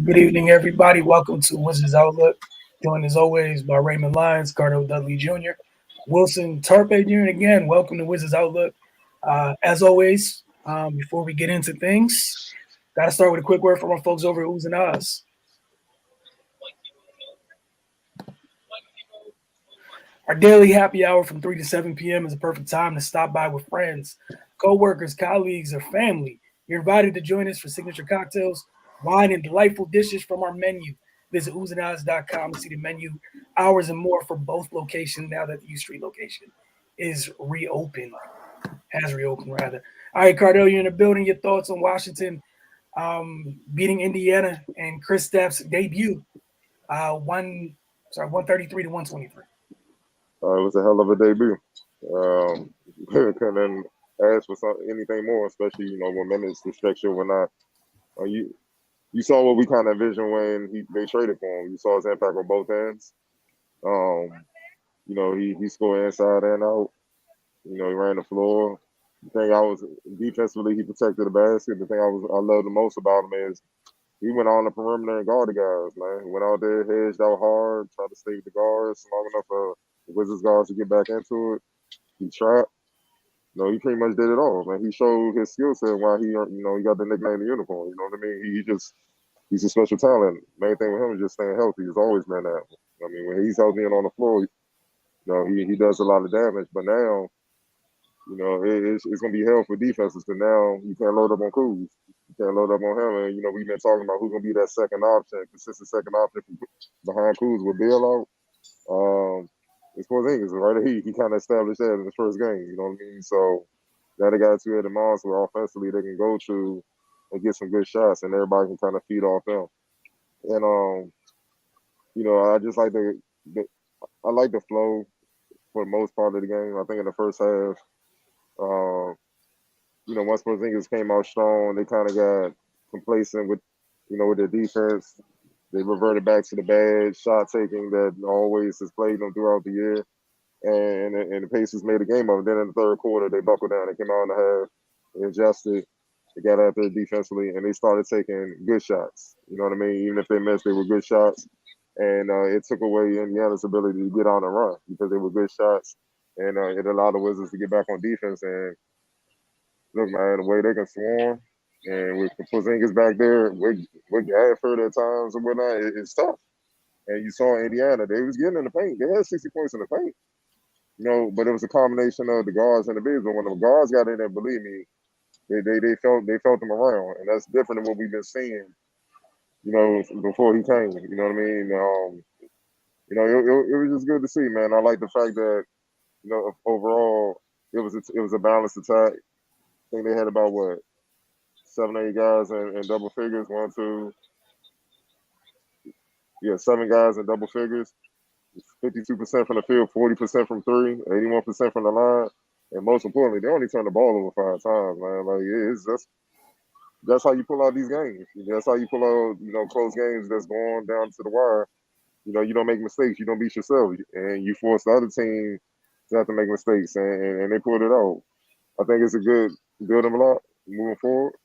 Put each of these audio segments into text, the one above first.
Good evening, everybody. Welcome to Wizards Outlook. Joined as always by Raymond Lyons, Cardo Dudley Jr., Wilson Tarpe Jr. Again, welcome to Wizards Outlook. As always, before we get into things, got to start with a quick word from our folks over at Oohs and Ahs. Our daily happy hour from 3 to 7 p.m. is a perfect time to stop by with friends, co-workers, colleagues, or family. You're invited to join us for signature cocktails, wine, and delightful dishes from our menu. Visit oozandeyes.com to see the menu, hours, and more for both locations now that the U Street location is reopened, has reopened rather. All right, Cardell, you're in the building. Your thoughts on Washington beating Indiana and Chris Staff's debut, 133 to 123. It was a hell of a debut. Couldn't ask for anything more, especially when minutes to structure when not. You saw what we kind of envisioned when they traded for him. You saw his impact on both ends. He scored inside and out. He ran the floor. The thing I was defensively, he protected the basket. The thing I love the most about him is he went on the perimeter and guarded guys, man. He went out there, hedged out hard, tried to stay with the guards long enough for the Wizards guards to get back into it. He trapped. He pretty much did it all, man. He showed his skill set why he got the nickname the unicorn. You know what I mean? He's a special talent. Main thing with him is just staying healthy. He's always been that. I mean, when he's healthy and on the floor, he does a lot of damage. But now, it's going to be hell for defenses. Because now you can't load up on Kuz. You can't load up on him. And, we've been talking about who's going to be that second option, consistent second option behind Kuz with Bill out. It's Porzingis, right? He kind of established that in the first game. You know what I mean? So now they got two headed monsters where offensively they can go to and get some good shots, and everybody can kind of feed off them. And I just like I like the flow for the most part of the game. I think in the first half, once Porzingis came out strong, they kind of got complacent with their defense. They reverted back to the bad shot taking that always has plagued them throughout the year. And the Pacers made a game of it. Then in the third quarter, they buckled down. They came out in the half, they adjusted, they got out there defensively, and they started taking good shots. You know what I mean? Even if they missed, they were good shots. And it took away Indiana's ability to get on and run because they were good shots. And it allowed the Wizards to get back on defense. And look, man, the way they can swarm, and with Porzingis back there, with Gafford at times and whatnot, it's tough. And you saw Indiana, they was getting in the paint. They had 60 points in the paint. But it was a combination of the guards and the bigs. But when the guards got in there, believe me, they felt them around. And that's different than what we've been seeing, before he came. You know what I mean? It was just good to see, man. I like the fact that, overall, it was a balanced attack. I think they had about, 7, 8 guys in double figures. 7 guys in double figures. 52% from the field, 40% from three, 81% from the line, and most importantly, they only turned the ball over 5 times, man. Like it's that's how you pull out these games. That's how you pull out, close games that's going down to the wire. You don't make mistakes. You don't beat yourself, and you force the other team to have to make mistakes, and they pulled it out. I think it's a good building block moving forward.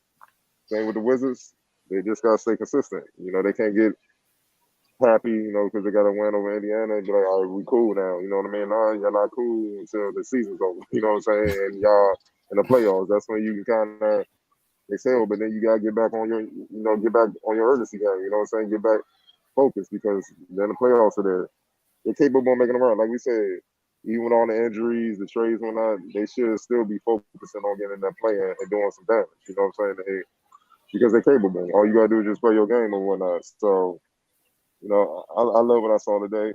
Same with the Wizards. They just gotta stay consistent. They can't get happy, because they got a win over Indiana and be like, all right, we cool now. You know what I mean? No, you're not cool until the season's over. You know what I'm saying? And y'all in the playoffs, that's when you can kind of excel, but then you gotta get back on your urgency game. You know what I'm saying? Get back focused because then the playoffs are there. They're capable of making them run. Like we said, even with all the injuries, the trades, whatnot, they should still be focusing on getting that play and doing some damage. You know what I'm saying? Because they're capable. All you gotta do is just play your game and whatnot. So. I love what I saw today.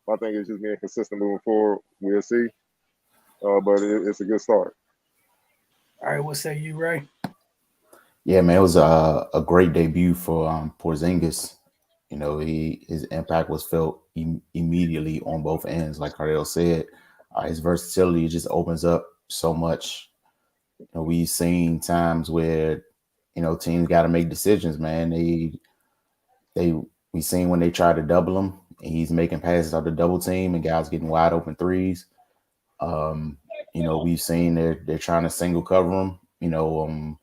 I think it's just being consistent moving forward. We'll see. But it's a good start. All right, what say you, Ray? Yeah, man, it was a great debut for Porzingis. His impact was felt immediately on both ends. Like Cardell said, his versatility just opens up so much. We've seen times where teams got to make decisions, man. We seen when they try to double him, and he's making passes out the double team, and guys getting wide open threes. We've seen they're trying to single cover him, and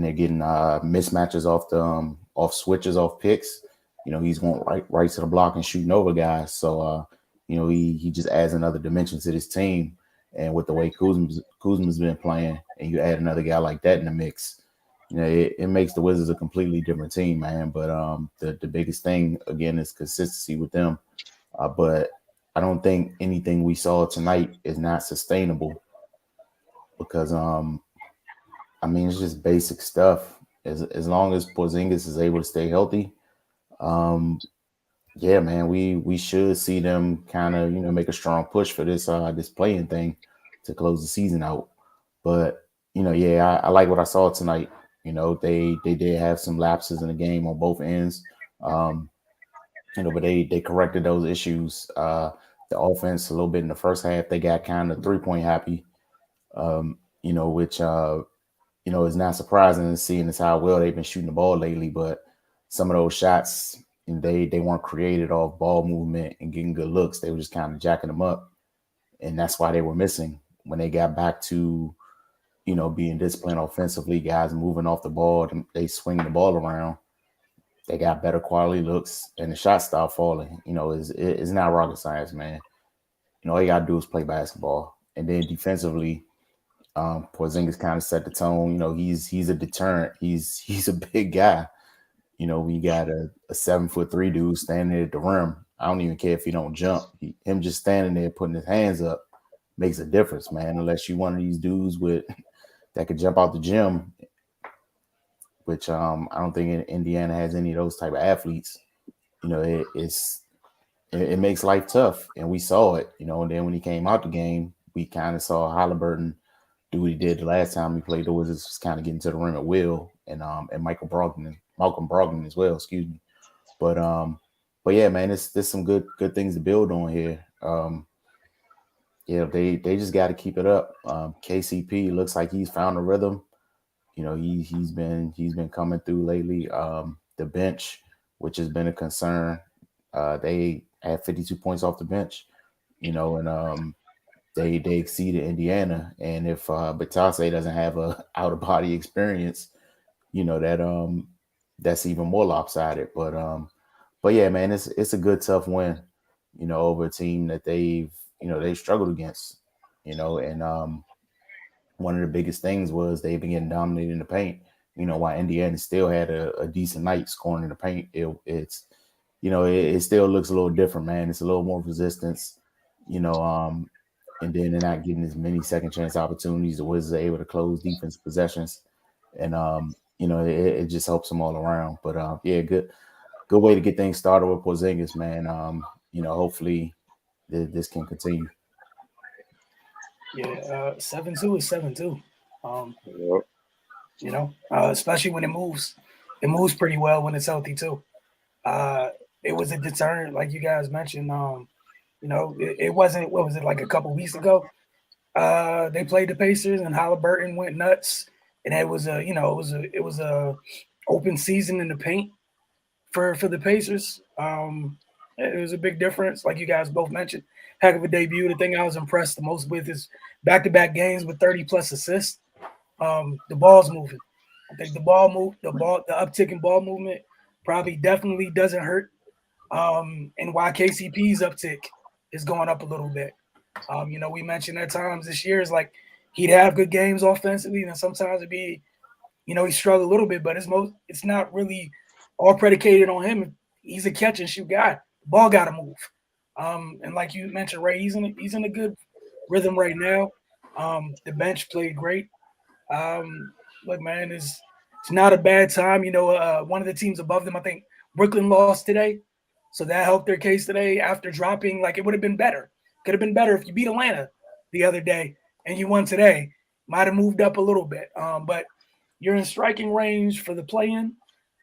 they're getting mismatches off switches, off picks, He's going right to the block and shooting over guys. So he just adds another dimension to this team. And with the way Kuzma's been playing, and you add another guy like that in the mix, it makes the Wizards a completely different team, man. But the biggest thing again is consistency with them. But I don't think anything we saw tonight is not sustainable because I mean it's just basic stuff. As long as Porzingis is able to stay healthy, um, yeah, man, we should see them kind of make a strong push for this playing thing to close the season out. But yeah, I like what I saw tonight. They did have some lapses in the game on both ends. Um, but they corrected those issues. The offense a little bit in the first half, they got kind of 3-point happy. Which is not surprising seeing as how well they've been shooting the ball lately. But some of those shots, they weren't created off ball movement and getting good looks. They were just kind of jacking them up, and that's why they were missing when they got back to being disciplined offensively. Guys moving off the ball, they swing the ball around. They got better quality looks, and the shots start falling. It's not rocket science, man. All you gotta do is play basketball, and then defensively, Porzingis kind of set the tone. He's a deterrent. He's a big guy. We got a 7'3" dude standing at the rim. I don't even care if he don't jump. Him just standing there putting his hands up makes a difference, man. Unless you one of these dudes that could jump out the gym, which I don't think Indiana has any of those type of athletes. It makes life tough, and we saw it. And then when he came out the game, we kind of saw Halliburton do what he did the last time he played the Wizards, just kind of getting to the rim at will, and Malcolm Brogdon as well. Excuse me, but yeah, man, there's some good things to build on here. Yeah, they just got to keep it up. KCP looks like he's found a rhythm. He's been coming through lately. The bench, which has been a concern, they had 52 points off the bench. And they exceeded Indiana. And if Batase doesn't have a out of body experience, that's even more lopsided. But yeah, man, it's a good tough win, over a team that they've struggled against, and one of the biggest things was they've been getting dominated in the paint. While Indiana still had a decent night scoring in the paint, it still looks a little different, man. It's a little more resistance, you know, um, and then they're not getting as many second chance opportunities. The Wizards are able to close defense possessions, and it just helps them all around. But yeah, good way to get things started with Porzingis, man. Hopefully this can continue. Yeah, 7-2 is 7-2. Um, Yep. especially when it moves pretty well when it's healthy too. Uh, it was a deterrent, like you guys mentioned. It wasn't. What was it like a couple weeks ago? They played the Pacers and Halliburton went nuts, and it was a open season in the paint for the Pacers. It was a big difference, like you guys both mentioned. Heck of a debut. The thing I was impressed the most with is back-to-back games with 30 plus assists. The ball's moving. I think the uptick in ball movement probably definitely doesn't hurt. And why KCP's uptick is going up a little bit. We mentioned at times this year is like he'd have good games offensively, and sometimes it'd be, he struggled a little bit, but it's not really all predicated on him. He's a catch and shoot guy. The ball got to move. And like you mentioned, Ray, he's in a good rhythm right now. The bench played great. Look, man, it's not a bad time. One of the teams above them, I think Brooklyn lost today, so that helped their case today after dropping. Like it would have been better. Could have been better if you beat Atlanta the other day and you won today. Might have moved up a little bit. But you're in striking range for the play-in.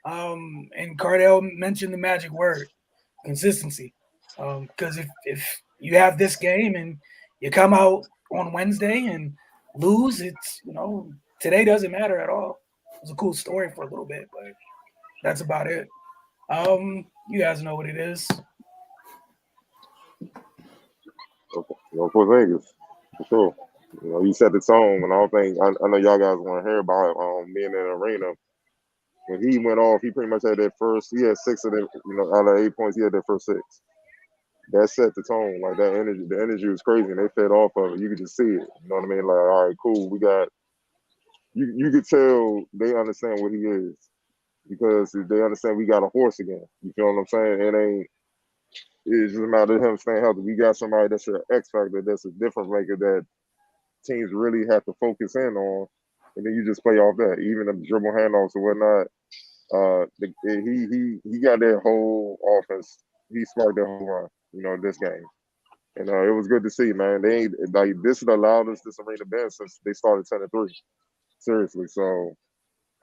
And Cardell mentioned the magic word, consistency. Because if you have this game and you come out on Wednesday and lose, today doesn't matter at all. It was a cool story for a little bit, but that's about it. You guys know what it is. Porzingis for sure. You set the tone, and I don't think I know y'all guys want to hear about being in the arena when he went off, he pretty much had that first. He had 6 of them, out of 8 points, he had that first 6. That set the tone. Like that energy, the energy was crazy, and they fed off of it. You could just see it. You know what I mean? Like, all right, cool. We got you. You could tell they understand what he is because they understand we got a horse again. You feel what I'm saying? It ain't. It's just a matter of him staying healthy. We got somebody that's an X factor, that's a difference maker that teams really have to focus in on, and then you just play off that. Even the dribble handoffs or whatnot. He got that whole offense. He sparked that whole run. This game. And it was good to see, man. They ain't like this is the loudest this arena been since they started 10-3. Seriously, so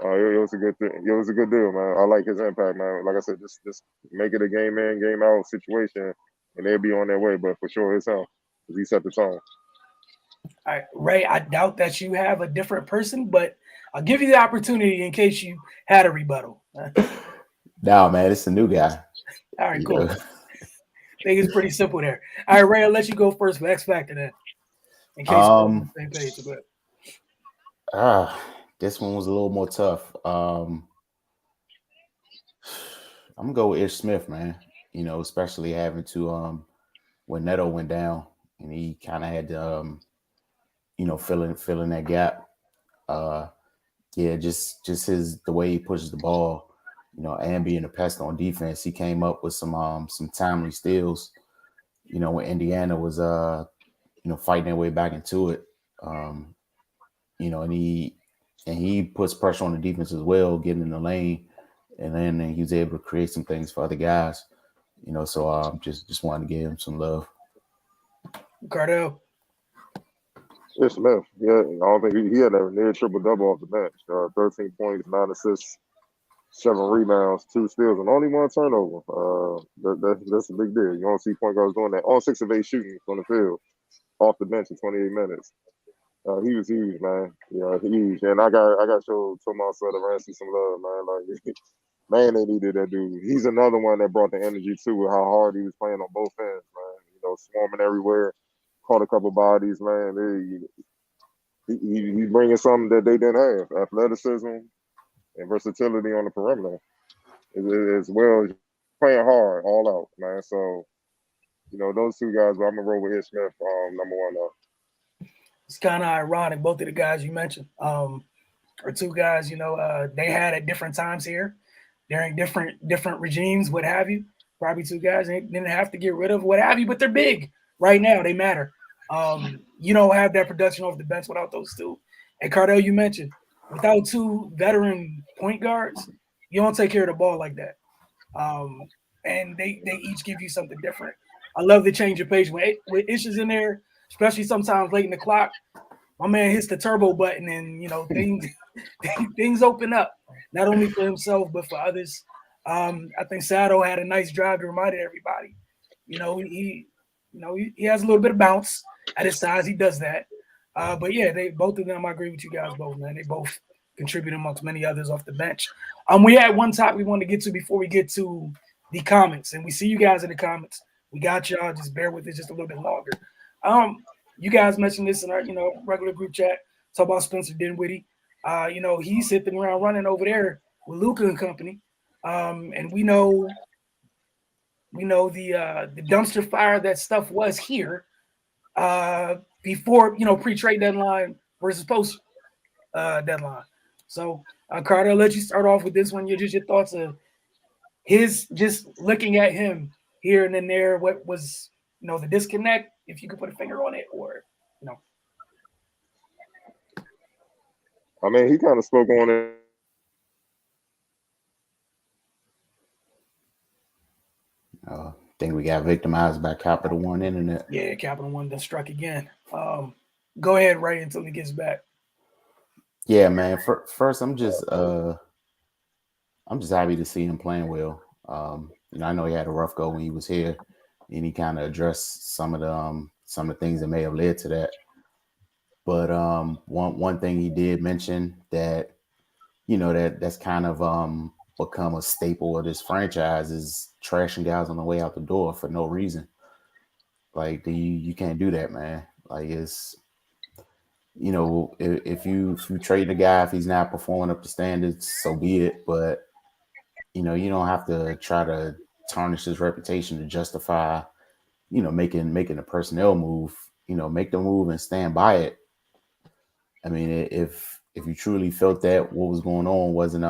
it was a good thing. It was a good deal, man. I like his impact, man. Like I said, just make it a game in, game out situation, and they'll be on their way. But for sure, it's him because he set the tone. All right, Ray, I doubt that you have a different person, but I'll give you the opportunity in case you had a rebuttal. No, man, it's a new guy. All right, cool. I think it's pretty simple there. All right, Ray, I'll let you go first for X Factor then. In case we're on the same page. This one was a little more tough. I'm gonna go with Ish Smith, man. Especially having to when Neto went down and he kind of had to fill in that gap. Just the way he pushes the ball, and being a pest on defense, he came up with some timely steals. When Indiana was fighting their way back into it. And he puts pressure on the defense as well, getting in the lane, and then he was able to create some things for other guys. So just wanted to give him some love. Cardell. Ish Smith, yeah, I don't think he had a near triple double off the bench. 13 points, 9 assists, 7 rebounds, 2 steals, and only 1 turnover. That's a big deal. You don't see point guards doing that. On 6 of 8 shooting on the field, off the bench in 28 minutes. He was huge, man. Huge. And I got to show Tomas Ramsey some love, man. Like, man, they needed that dude. He's another one that brought the energy too, with how hard he was playing on both ends, man. Swarming everywhere, caught a couple bodies, man. He's bringing something that they didn't have: athleticism and versatility on the perimeter, as well as playing hard, all out, man. So, those 2 guys. But I'm gonna roll with Ish Smith, number 1 though. It's kind of ironic. Both of the guys you mentioned are 2 guys, they had at different times here during different regimes, what have you. Probably 2 guys they didn't have to get rid of, what have you, but they're big right now. They matter. You don't have that production off the bench without those 2. And Cardell, you mentioned, without 2 veteran point guards, you don't take care of the ball like that. And they each give you something different. I love the change of pace when Ish is in there, especially sometimes late in the clock. My man hits the turbo button, and things open up not only for himself but for others. I think Sato had a nice drive to remind everybody. He has a little bit of bounce at his size. He does that. But yeah, both of them. I agree with you guys both, man. They both contribute amongst many others off the bench. We had one topic we wanted to get to before we get to the comments, and we see you guys in the comments. We got y'all. Just bear with it just a little bit longer. You guys mentioned this in our regular group chat. Talk about Spencer Dinwiddie. He's hit the ground running over there with Luka and company. And we know the dumpster fire that stuff was here before pre-trade deadline versus post deadline. So Carter, I'll let you start off with this one. Your thoughts of his, just looking at him here and then there. What was the disconnect? If you could put a finger on it, or I mean, he kind of spoke on it. I think we got victimized by Capital One Internet. Yeah, Capital One done struck again. Go ahead, Ray, until he gets back. Yeah, man. First, I'm just happy to see him playing well. I know he had a rough go when he was here, and he kind of addressed some of the things that may have led to that. But one thing he did mention that that's kind of become a staple of this franchise is trashing guys on the way out the door for no reason. Like you can't do that, man. Like you know, if you trade the guy, if he's not performing up to standards, so be it. But you know, you don't have to try to tarnish his reputation to justify, you know, making a personnel move. You know, make the move and stand by it. I mean, if you truly felt that what was going on wasn't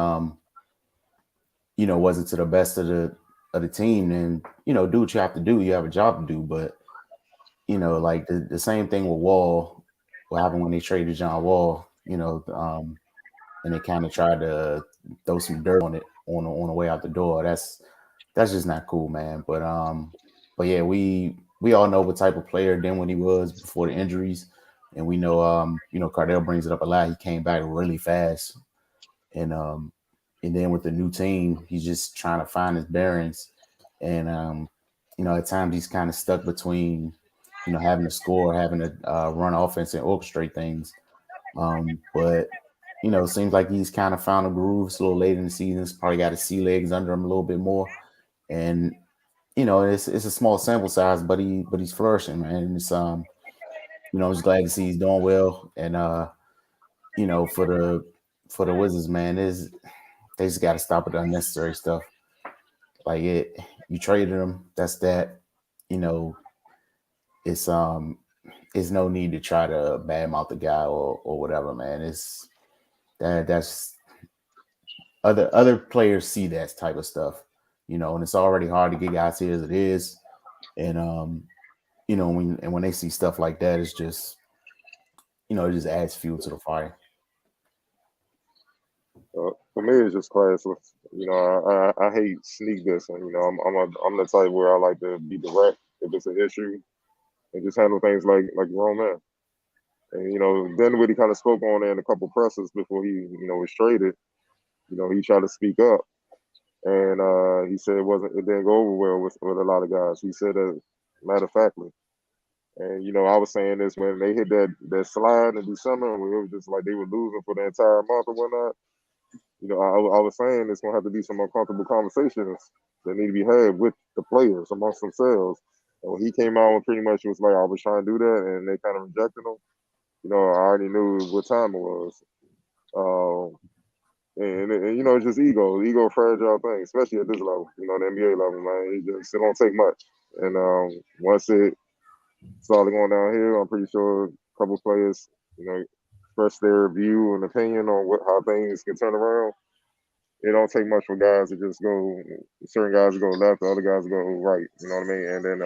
you know, wasn't to the best of the team, then you know, do what you have to do. You have a job to do. But you know, like the same thing with Wall, what happened when they traded John Wall, you know, and they kind of tried to throw some dirt on it on the way out the door. That's just not cool, man. But yeah, we all know what type of player Dinwiddie was before the injuries, and we know you know, Cardell brings it up a lot. He came back really fast, and um and then with the new team, he's just trying to find his bearings, and you know, at times he's kind of stuck between, you know, having to score, having to run offense and orchestrate things. But you know, seems like he's kind of found a groove. It's a little late in the season. He's probably got his sea legs under him a little bit more, and you know, it's a small sample size, but he's flourishing, man. And it's you know, I'm just glad to see he's doing well, and you know, for the Wizards, man, is they just got to stop with the unnecessary stuff. Like you traded him. That's that. You know, it's it's no need to try to badmouth the guy or whatever, man. It's that's other players see that type of stuff, you know, and it's already hard to get guys here as it is, and you know, when they see stuff like that, it's just, you know, it just adds fuel to the fire. For me, it's just classless. You know, I hate sneak dissing. You know, I'm the type where I like to be direct if it's an issue and just handle things like a grown man. And you know, Dinwiddie kind of spoke on it in a couple pressers before he was traded. You know, he tried to speak up, and he said it didn't go over well with a lot of guys. He said that matter of factly. And you know, I was saying this when they hit that slide in December, where it was just like they were losing for the entire month or whatnot. You know, I was saying it's gonna have to be some uncomfortable conversations that need to be had with the players amongst themselves. And when he came out and pretty much was like, I was trying to do that, and they kind of rejected him. You know, I already knew what time it was. Um, and you know, it's just ego fragile thing, especially at this level. You know, the NBA level, man. It don't take much. And once it started going downhill, I'm pretty sure a couple players, you know, expressed their view and opinion on how things can turn around. It don't take much for guys to just go. Certain guys go left, the other guys go right. You know what I mean? And then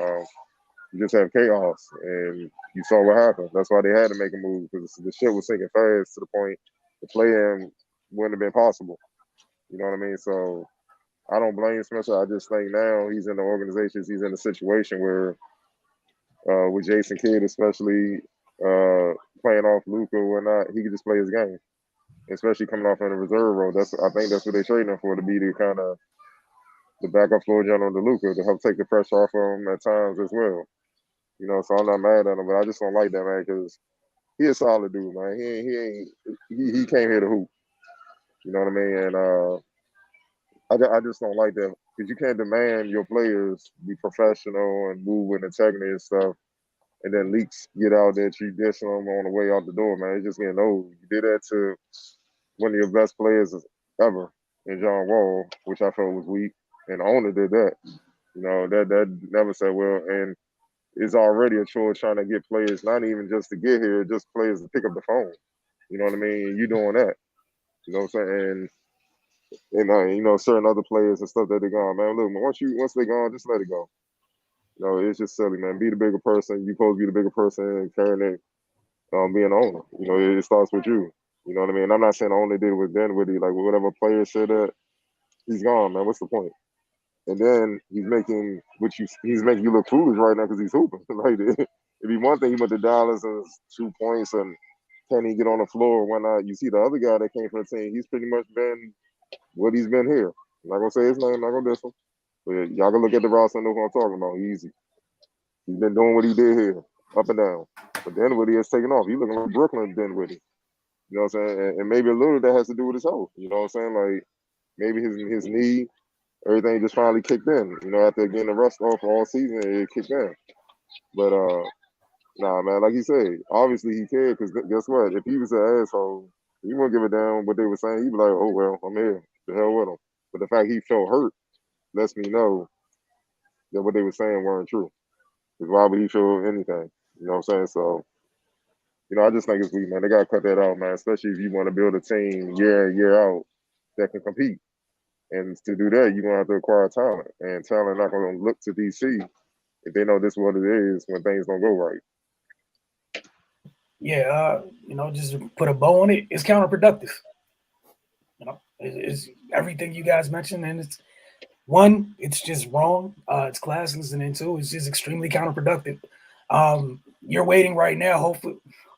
you just have chaos, and you saw what happened. That's why they had to make a move because the shit was sinking fast to the point the play-in wouldn't have been possible. You know what I mean? So I don't blame Spencer. I just think now he's in the organizations. He's in a situation where, with Jason Kidd especially, playing off Luka or whatnot, he could just play his game. Especially coming off in the reserve role. I think that's what they're trading him for, to be the kind of the backup floor general to Luka to help take the pressure off of him at times as well. You know, so I'm not mad at him, but I just don't like that, man, because he a solid dude, man. He came here to hoop. You know what I mean? And I just don't like that because you can't demand your players be professional and move with integrity and stuff, and then leaks get out that you dish them on the way out the door, man. It's just getting old. You did that to one of your best players ever in John Wall, which I felt was weak, and the owner did that. You know, that never said well, and it's already a chore trying to get players, not even just to get here, just players to pick up the phone. You know what I mean? You doing that. You know what I'm saying? And you know, certain other players and stuff that they're gone, man. Look, man, once they're gone, just let it go. You know, it's just silly, man. Be the bigger person. You supposed to be the bigger person and carrying it, being the owner. You know, it starts with you. You know what I mean? I'm not saying the owner did it with Dinwiddie, like whatever player said that, he's gone, man. What's the point? And then he's making you look foolish right now because he's hooping. Like it'd be one thing he went to Dallas and 2 points and can he get on the floor or whatnot. You see the other guy that came from the team, he's pretty much been what he's been here. I'm not gonna say his name, I'm not gonna diss him. But y'all can look at the roster and know who I'm talking about. He's been doing what he did here, up and down. But Dinwiddie has taken off. He's looking like Brooklyn Dinwiddie. You know what I'm saying? And maybe a little of that has to do with his health. You know what I'm saying? Like maybe his knee, everything just finally kicked in. You know, after getting the rust off all season, it kicked in. But Nah, man, like you said, obviously he cared because guess what? If he was an asshole, he wouldn't give a damn what they were saying. He'd be like, oh, well, I'm here. The hell with him. But the fact he felt hurt lets me know that what they were saying weren't true. Because why would he feel anything? You know what I'm saying? So, I just think it's weak, man. They got to cut that out, man, especially if you want to build a team year in, year out that can compete. And to do that, you're going to have to acquire talent. And talent not going to look to DC if they know this is what it is when things don't go right. Yeah, just to put a bow on it, it's counterproductive. It's everything you guys mentioned, and it's one, it's just wrong. It's classless, and then two, it's just extremely counterproductive. You're waiting right now,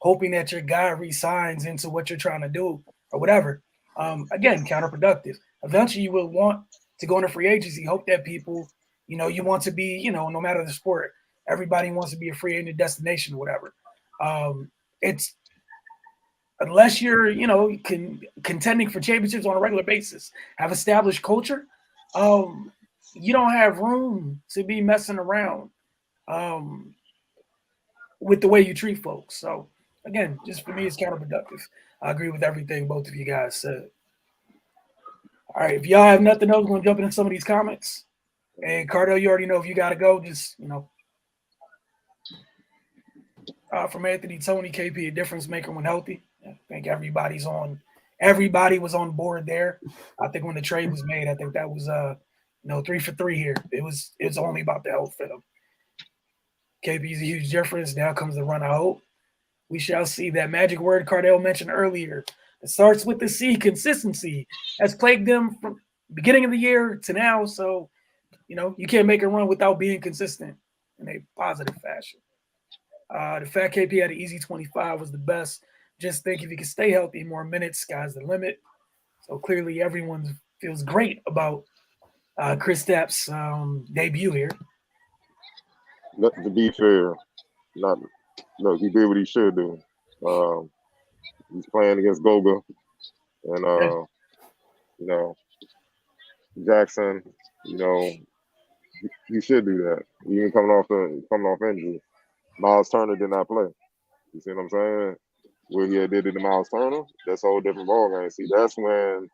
hoping that your guy resigns into what you're trying to do or whatever. Again, counterproductive. Eventually, you will want to go into free agency. Hope that people, you want to be, no matter the sport, everybody wants to be a free agent destination or whatever. It's unless you're, contending for championships on a regular basis, have established culture, you don't have room to be messing around with the way you treat folks. So again, just for me, it's counterproductive. I agree with everything both of you guys said. All right, if y'all have nothing else, we're gonna jump into some of these comments. And Cardell, you already know if you gotta go, just from Anthony Tony, KP, a difference maker when healthy. I think everybody was on board there. I think when the trade was made, I think that was 3 for 3 here. It's only about the health for them. KP's a huge difference. Now comes the run of hope. We shall see. That magic word Cardell mentioned earlier. It starts with the C, consistency, has plagued them from beginning of the year to now. So, you can't make a run without being consistent in a positive fashion. The Fat KP had an easy 25 was the best. Just think if he can stay healthy, more minutes, sky's the limit. So clearly everyone feels great about Kristaps' debut here. To be fair, he did what he should do. He's playing against Goga, and Jackson. He should do that. Even coming off injury. Miles Turner did not play. You see what I'm saying? What he did to Miles Turner, that's a whole different ballgame. See, that's when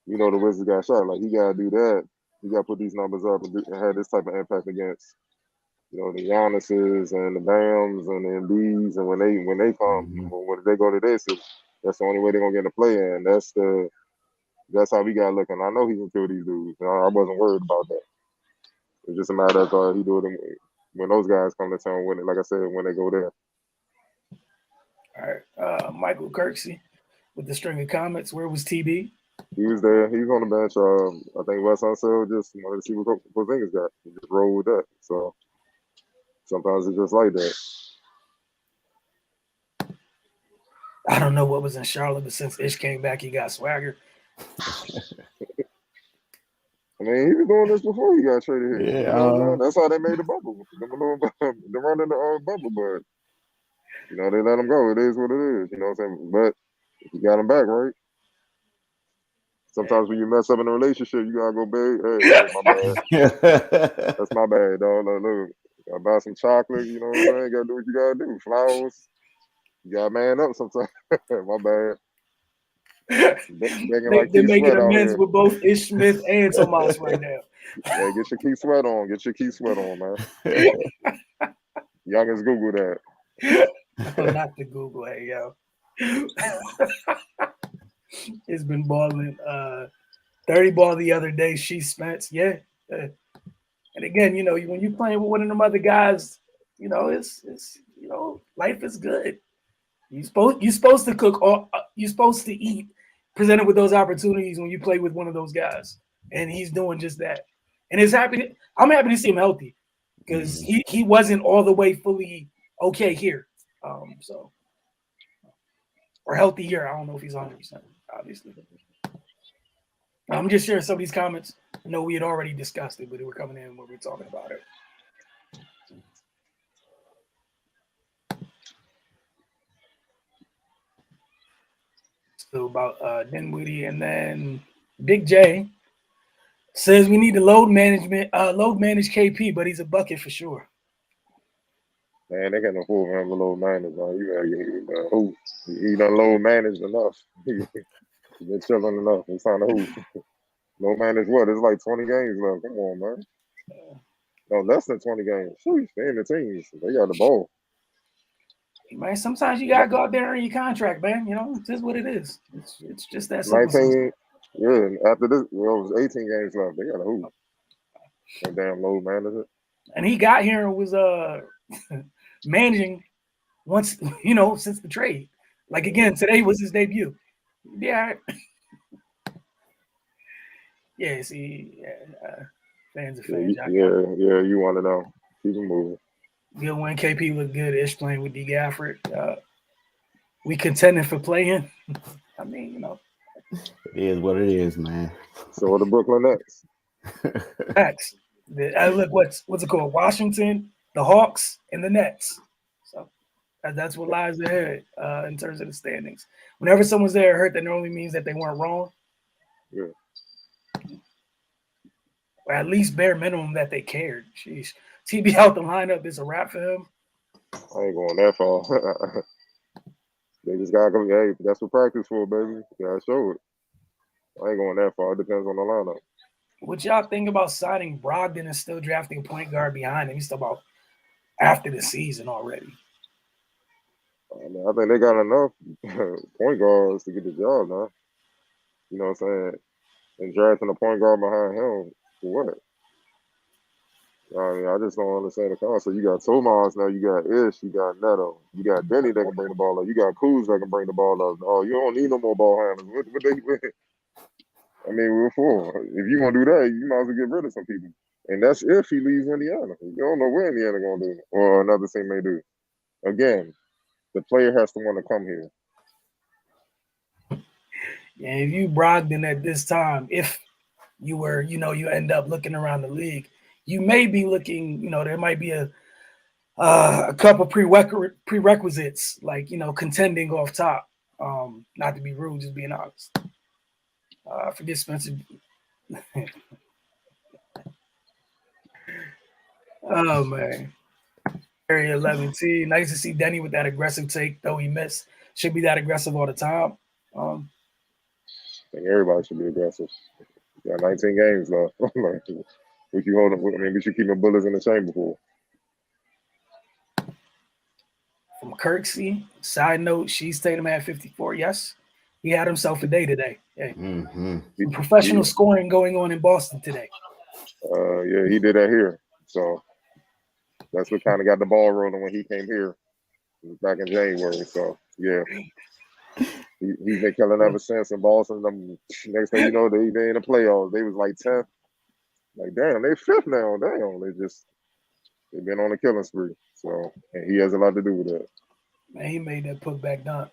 the Wizards got shot. Like he gotta do that. He gotta put these numbers up and have this type of impact against the Giannis's and the Bams and the Embiids, and when they come, when they go to this, that's the only way they're gonna get in the play in. That's how we got looking. I know he can kill these dudes. I wasn't worried about that. It's just a matter of he do it when those guys come to town. When, like I said, when they go there. All right, Michael Kirksey with the string of comments. Where was TB? He was there. He was on the bench. I think Wes Unseld just wanted to see what Porzingis got. He just rolled with that. So sometimes it's just like that. I don't know what was in Charlotte, but since Ish came back, he got swagger. I mean, he was doing this before he got traded here. Yeah, that's how they made the bubble. They run in the bubble, but they let him go. It is what it is. You know what I'm saying? But if you got him back, right? Sometimes when you mess up in a relationship, you gotta go big. Hey, my bad. That's my bad, dog. Look, gotta buy some chocolate. You know what I'm saying? Gotta do what you gotta do. Flowers. You gotta man up sometimes. My bad. They're making amends with both Ish Smith and Tomas right now. Yeah, get your Keith Sweat on. Get your Keith Sweat on, man. Y'all can Google that. No, not the Google. Hey, yo. It's been balling. 30 ball the other day. She Spence. Yeah. And again, when you're playing with one of them other guys, it's life is good. You're supposed to cook, or you're supposed to eat, presented with those opportunities when you play with one of those guys, and he's doing just that. And I'm happy to see him healthy because he wasn't all the way fully okay here, or healthy here. I don't know if he's 100%, obviously. I'm just sharing some of these comments. I know we had already discussed it, but they were coming in when we were talking about it. So about Dinwiddie, and then Big J says we need to load manage KP, but he's a bucket for sure. Man, they can't afford him to load manage, man. You gotta get who? He done load managed enough. He been chilling enough. It's time to hoop. Load manage what? It's like 20 games left. Come on, man. No, less than 20 games. Sheesh, they in the teams. They got the ball. Man, sometimes you gotta go out there and earn your contract, man. You know, it's just what it is. It's just that simple. 19, yeah, after this, well, it was 18 games left. They got a hoop. That damn load manager. And he got here and was managing once, you know, since the trade. Like again, today was his debut. Yeah. Yeah, see, fans are fans. Yeah, you want to know. Keep it moving. Good when KP looked good. Ish playing with D. Gafford. We contending for playing. I mean, you know. It is what it is, man. So are the Brooklyn Nets. Facts. Look, what's it called? Washington, the Hawks, and the Nets. So that's what lies ahead in terms of the standings. Whenever someone's there hurt, that normally means that they weren't wrong. Yeah. Or at least bare minimum that they cared. Jeez. TB out the lineup is a wrap for him. I ain't going that far. They just gotta go. Hey, that's what practice for, baby. Gotta show it. I ain't going that far. It depends on the lineup. What y'all think about signing Brogdon and still drafting a point guard behind him? He's still about after the season already. I mean, I think they got enough point guards to get the job now. You know what I'm saying? And drafting a point guard behind him for what? I mean, I just don't understand the concept. You got Tomas now, you got Ish, you got Neto, you got Denny that can bring the ball up, you got Kuz that can bring the ball up. Oh, you don't need no more ball handlers. I mean, we're for. If you're gonna do that, you might as well get rid of some people. And that's if he leaves Indiana. You don't know what Indiana gonna do, or another team may do. Again, the player has to want to come here. Yeah, if you Brogdon at this time, if you were, you know, you end up looking around the league, you may be looking, you know, there might be a couple prerequisites, like, you know, contending off top. Not to be rude, just being honest. I forget Spencer. Oh man. Area 11T. Nice to see Denny with that aggressive take, though he missed. Should be that aggressive all the time. I think everybody should be aggressive. You got 19 games left. What you holding? I mean, we should keep the bullets in the chamber for. From Kirksey, side note, she's Tatum at 54. Yes, he had himself a day today. Hey, professional scoring going on in Boston today. Yeah, he did that here. So that's what kind of got the ball rolling when he came here back in January. So yeah, he's been killing ever since in Boston. Next thing you know, they in the playoffs. They was like 10th. Like damn, they 5th now. Damn, they've been on a killing spree. So and he has a lot to do with that. Man, he made that putback dunk.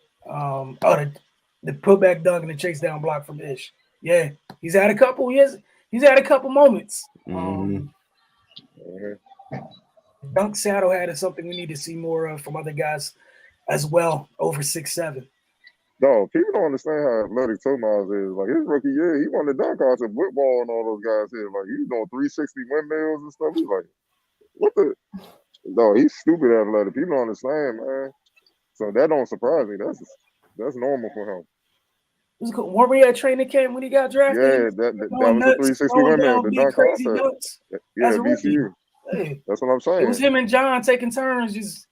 The putback dunk and the chase down block from Ish. Yeah, he's had a couple. He's had a couple moments. Dunk saddle hat is something we need to see more of from other guys as well. Over 6'7". No, people don't understand how athletic Tomas is. Like his rookie year, he won the dunk contest at football and all those guys here. Like he's doing 360 windmills and stuff. He's like, what the? No, he's stupid athletic. People don't understand, man. So that don't surprise me. That's normal for him. Weren't we at training camp when he got drafted? Yeah, that was the 360 windmill, the dunk crazy contest. Dunks Yeah, VCU. Hey, that's what I'm saying. It was him and John taking turns, just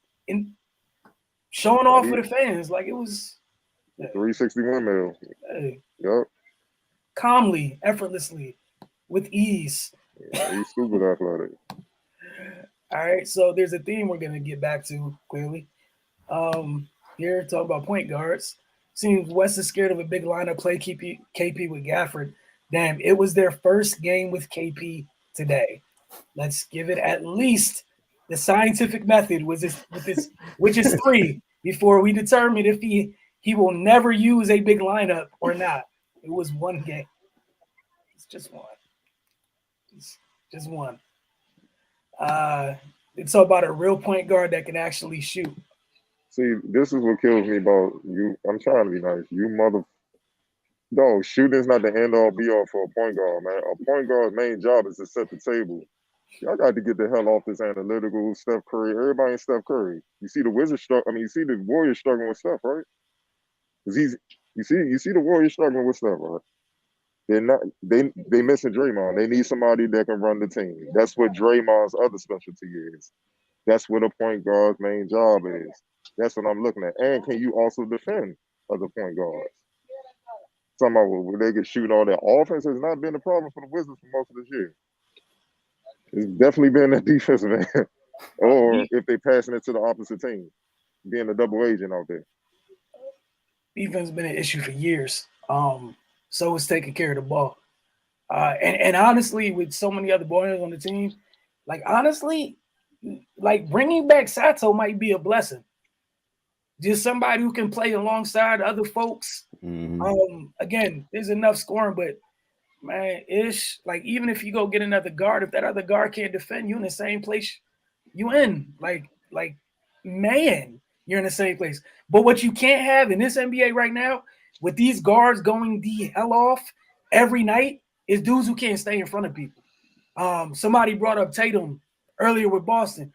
showing off for the fans. Like it was 360 windmill. Hey. Yep. Calmly, effortlessly, with ease. Yeah, he's stupid athletic. All right, so there's a theme we're gonna get back to clearly. Here talking about point guards. Seems West is scared of a big lineup play. KP with Gafford. Damn, it was their first game with KP today. Let's give it at least the scientific method which is 3 before we determine if he will never use a big lineup or not. It was 1 game. It's just one. It's just one. It's about a real point guard that can actually shoot. See, this is what kills me about you. I'm trying to be nice. You mother. No, shooting's not the end all be all for a point guard, man. A point guard's main job is to set the table. Y'all got to get the hell off this analytical Steph Curry. Everybody in Steph Curry. You see the Wizards struggle. I mean, you see the Warriors struggling with Steph, right? Because you see the Warriors struggling with Steph, right? They're not. They missing Draymond. They need somebody that can run the team. That's what Draymond's other specialty is. That's what a point guard's main job is. That's what I'm looking at. And can you also defend other point guards? Somehow where they can shoot all that. Offense has not been a problem for the Wizards for most of this year. It's definitely been that defensive end. Or if they passing it to the opposite team, being a double agent out there. Defense has been an issue for years. So it's taking care of the ball. And honestly, with so many other boys on the team, like honestly, like bringing back Sato might be a blessing. Just somebody who can play alongside other folks. Again, there's enough scoring, but man, ish, like even if you go get another guard, if that other guard can't defend you in the same place you in, like man, you're in the same place. But what you can't have in this NBA right now, with these guards going the hell off every night, is dudes who can't stay in front of people. Somebody brought up Tatum earlier with Boston.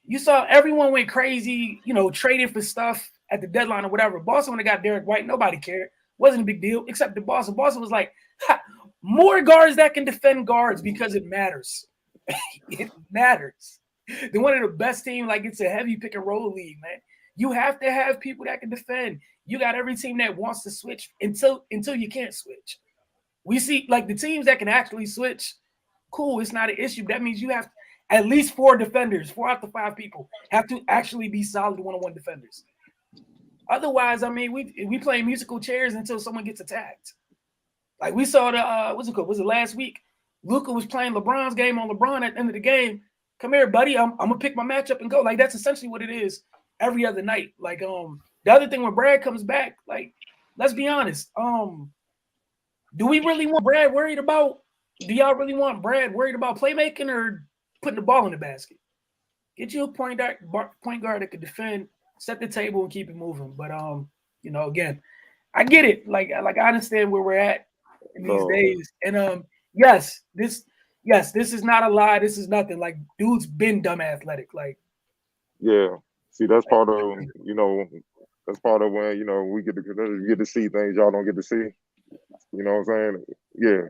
You saw everyone went crazy, trading for stuff at the deadline or whatever. Boston, when they got Derek White, nobody cared. Wasn't a big deal, except the Boston. Boston was like, more guards that can defend guards because it matters. It matters. They're one of the best teams. Like, it's a heavy pick and roll league, man. You have to have people that can defend. You got every team that wants to switch until you can't switch. We see, like, the teams that can actually switch, cool, it's not an issue. That means you have at least 4 defenders, 4 out of 5 people have to actually be solid one-on-one defenders. Otherwise, I mean, we play musical chairs until someone gets attacked. Like we saw the what's it called? Was it last week? Luka was playing LeBron's game on LeBron at the end of the game. Come here, buddy. I'm gonna pick my matchup and go. Like that's essentially what it is every other night. Like the other thing when Brad comes back, like let's be honest. Do we really want Brad worried about? Do y'all really want Brad worried about playmaking or putting the ball in the basket? Get you a point guard that could defend, set the table, and keep it moving. But again, I get it. Like I understand where we're at in these days. And yes, this is not a lie. This is nothing. Like dude's been dumb athletic. Like yeah. See, that's part of that's part of when we get to see things y'all don't get to see. You know what I'm saying? Yeah.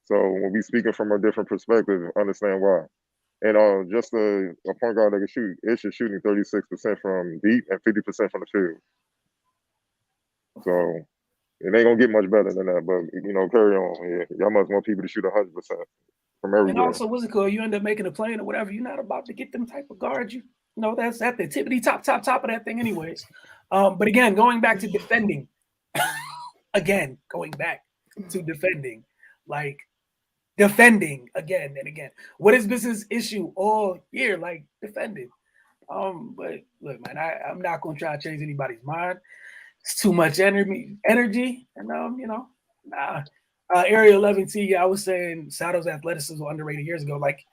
So when we speaking from a different perspective, understand why. And just a point guard that can shoot, it's just shooting 36% from deep and 50% from the field. So it ain't gonna get much better than that. But carry on. Yeah, y'all must want people to shoot 100% from everywhere. And also, what's it called? You end up making a play or whatever. You're not about to get them type of guards. That's at the tippity top of that thing, anyways. But again, going back to defending. Like defending again and again. What has been his issue all year? Like defending. But look, man, I'm not gonna try to change anybody's mind. It's too much energy, and nah. Area 11T, I was saying Sato's athleticism was underrated years ago. Like,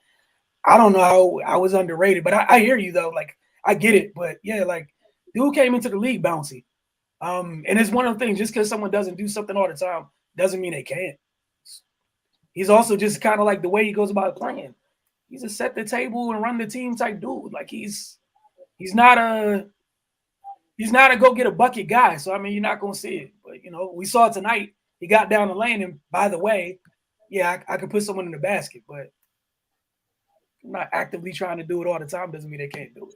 I don't know how I was underrated, but I hear you though. Like, I get it, but yeah, like, dude came into the league bouncy. And it's one of the things. Just because someone doesn't do something all the time doesn't mean they can't. He's also just kind of like the way he goes about playing. He's a set the table and run the team type dude. Like he's not a go get a bucket guy. So I mean, you're not gonna see it. But we saw it tonight. He got down the lane, and by the way, yeah, I could put someone in the basket, but I'm not actively trying to do it all the time. Doesn't mean they can't do it.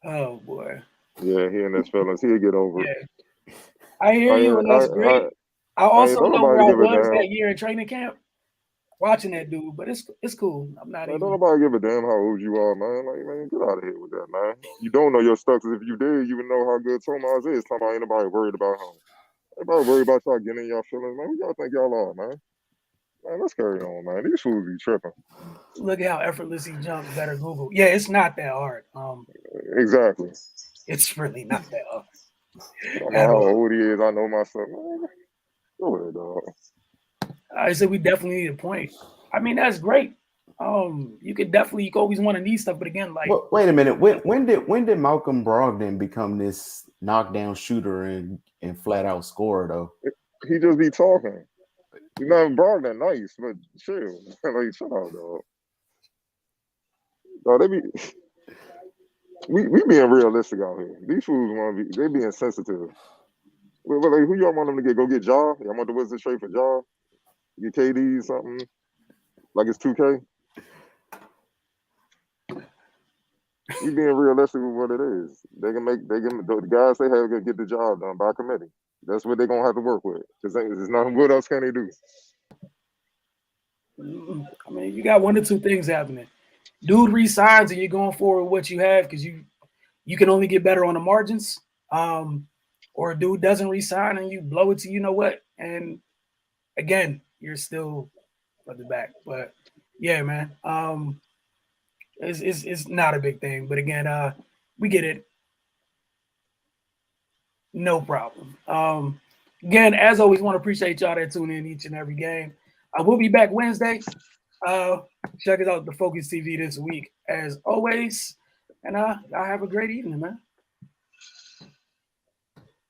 Oh boy. Yeah, he and his feelings. He'll get over it. Yeah. I hear you, and that's great. I also know where I was that year in training camp, watching that dude. But it's cool. I'm not. Don't nobody give a damn how old you are, man. Like, man, get out of here with that, man. You don't know your stuff, because if you did, you would know how good Tomas is. Talking about anybody worried about him. Everybody worried about y'all getting in y'all feelings, man. Who y'all think y'all are, man? Man, let's carry on, man. These fools be tripping. Look at how effortless he jumps. Better Google. Yeah, it's not that hard. Exactly. It's really not that hard. I know how old he is. I know myself. Man, go ahead, dog. I said we definitely need a point. I mean, that's great. You could always want to need stuff, but again, like, well, wait a minute. When did Malcolm Brogdon become this knockdown shooter and flat out scorer though? He just be talking. He's not even broad that nice, but chill. Like, shut up, dog. Dog, they be we being realistic out here. These fools want to be they being sensitive. But like, who y'all want them to get? Go get Ja? Y'all want the Wizards trade for Ja? Get KD something like it's 2K. We being realistic with what it is. The guys they have to get the job done by committee. That's what they're gonna have to work with. Because there's nothing. What else can they do? I mean, you got one or two things happening. Dude resigns and you're going forward with what you have because you can only get better on the margins. Or a dude doesn't resign and you blow it to you know what. And again, you're still at the back. But yeah, man. It's not a big thing. But again, we get it. No problem. Again, as always, want to appreciate y'all that tune in each and every game. I will be back Wednesday. Check us out, the Focus TV this week, as always. And y'all have a great evening, man.